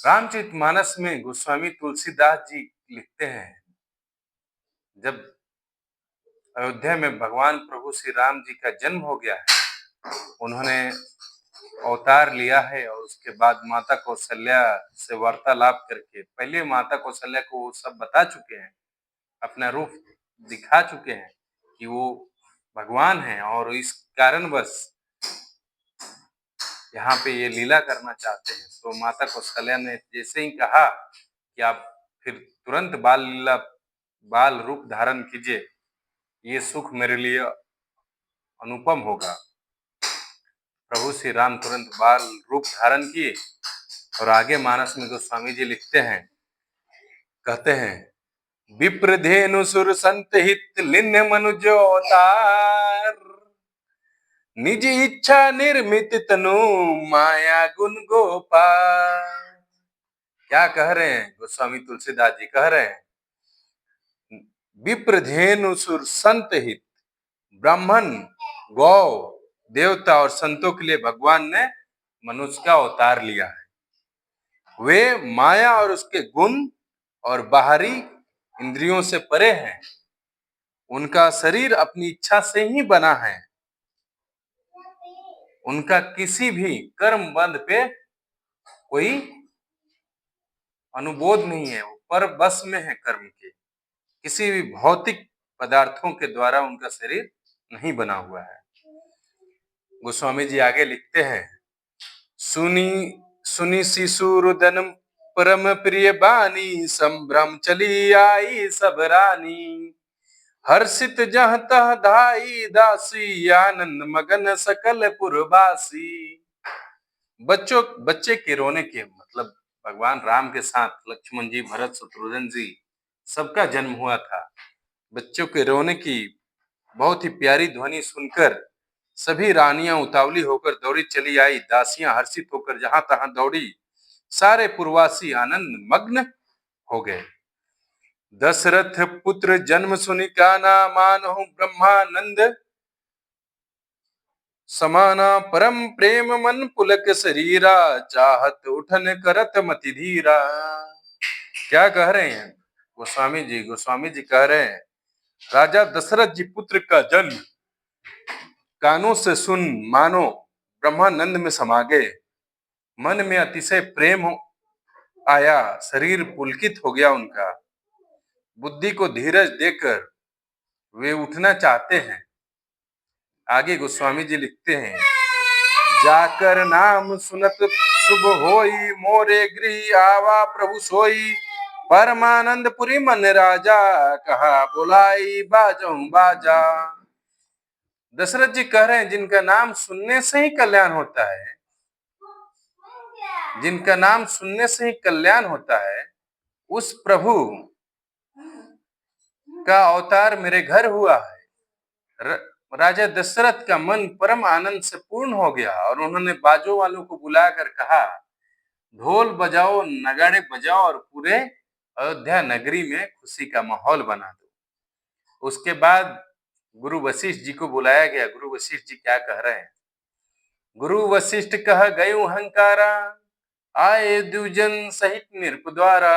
रामचरितमानस में गोस्वामी तुलसीदास जी लिखते हैं, जब अयोध्या में भगवान प्रभु श्री राम जी का जन्म हो गया है, उन्होंने अवतार लिया है और उसके बाद माता कौशल्या से वार्तालाप करके, पहले माता कौशल्या को वो सब बता चुके हैं, अपना रूप दिखा चुके हैं कि वो भगवान हैं और इस कारणवश यहाँ पे ये लीला करना चाहते हैं। तो माता कौशल्या ने जैसे ही कहा कि आप फिर तुरंत बाल रूप धारण कीजिए, ये सुख मेरे लिए अनुपम होगा। प्रभु श्री राम तुरंत बाल रूप धारण किए और आगे मानस में गोस्वामी जी लिखते हैं, कहते हैं, विप्रधेनु सुर संत हित लिन्ह मनुजो अवतार, निज इच्छा निर्मित तनु माया गुण गोपाल। क्या कह रहे हैं गोस्वामी तुलसीदास जी? कह रहे हैं, विप्रधेनु सुर संत हित, ब्राह्मण, गौ, देवता और संतों के लिए भगवान ने मनुष्य का अवतार लिया है। वे माया और उसके गुण और बाहरी इंद्रियों से परे हैं। उनका शरीर अपनी इच्छा से ही बना है। उनका किसी भी कर्म बंध पे कोई अनुबोध नहीं है। वो पर बस में है कर्म के। किसी भी भौतिक पदार्थों के द्वारा उनका शरीर नहीं बना हुआ है। गोस्वामी जी आगे लिखते हैं, सुनी शिशु रुदन परम प्रिय बानी, संभ्रम चली आई सब रानी, हर्षित जह तह धाई दासी, आनंद मगन सकल पुरवासी। बच्चे के रोने के मतलब भगवान राम के साथ लक्ष्मण जी, भरत, शत्रुघ्न जी सबका जन्म हुआ था। बच्चों के रोने की बहुत ही प्यारी ध्वनि सुनकर सभी रानियां उतावली होकर दौड़ी चली आई, दासियां हर्षित होकर जहां तहां दौड़ी, सारे पुरवासी आनंद मग्न हो गए। दशरथ पुत्र जन्म सुनि काना, मानहु ब्रह्मानंद समाना, परम प्रेम मन पुलक शरीरा, चाहत उठन करत मति धीरा। क्या कह रहे हैं गोस्वामी जी? गोस्वामी जी कह रहे हैं, राजा दशरथ जी पुत्र का जन्म कानों से सुन मानो ब्रह्मानंद में समा गए। मन में अतिशय प्रेम आया, शरीर पुलकित हो गया उनका। बुद्धि को धीरज देकर वे उठना चाहते हैं। आगे गोस्वामी जी लिखते हैं, जाकर नाम सुनत शुभ होई, मोरे गृह आवा प्रभु सोई, परमानंद पुरी मन राजा, कहा बुलाई बाजों बाजा। दशरथ जी कह रहे हैं, जिनका नाम सुनने से ही कल्याण होता है, जिनका नाम सुनने से ही कल्याण होता है, उस प्रभु का अवतार मेरे घर हुआ है। राजा दशरथ का मन परम आनंद से पूर्ण हो गया और उन्होंने बाजों वालों को बुलाकर कहा, ढोल बजाओ, नगाड़े बजाओ और पूरे अयोध्या नगरी में खुशी का माहौल बना दो। उसके बाद गुरु वशिष्ठ जी को बुलाया गया। गुरु वशिष्ठ जी क्या कह रहे हैं? गुरु वशिष्ठ कह गयो हंकारा, आए द्विजन सहित नृप द्वारा,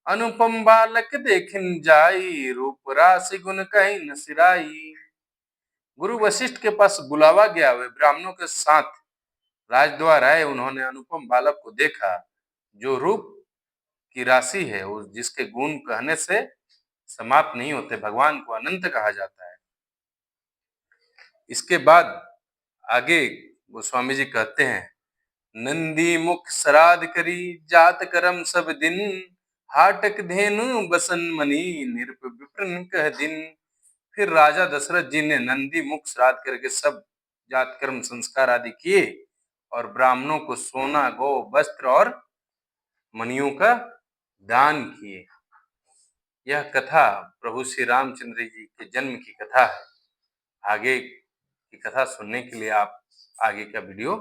अनुपम बालक देखिन जाई, रूप राशि गुण कहीं न सिराई। गुरु वशिष्ठ के पास बुलावा गया। वे ब्राह्मणों के साथ राजद्वार आए। उन्होंने अनुपम बालक को देखा, जो रूप की राशि है, जिसके गुण कहने से समाप्त नहीं होते। भगवान को अनंत कहा जाता है। इसके बाद आगे गोस्वामी जी कहते हैं, नंदी मुख श्राद्ध करी, जात कर्म सब दिन, हाटक धेनु बसन मनी, निरप विप्रन कह दिन। फिर राजा दशरथ जी ने नंदी मुख श्राद्ध करके सब जात कर्म संस्कार आदि किए और ब्राह्मणों को सोना, गौ, वस्त्र और मणियों का दान किए। यह कथा प्रभु श्री रामचंद्र जी के जन्म की कथा है। आगे की कथा सुनने के लिए आप आगे का वीडियो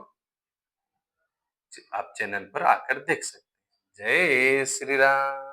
आप चैनल पर आकर देख सकते हैं। जय श्री राम।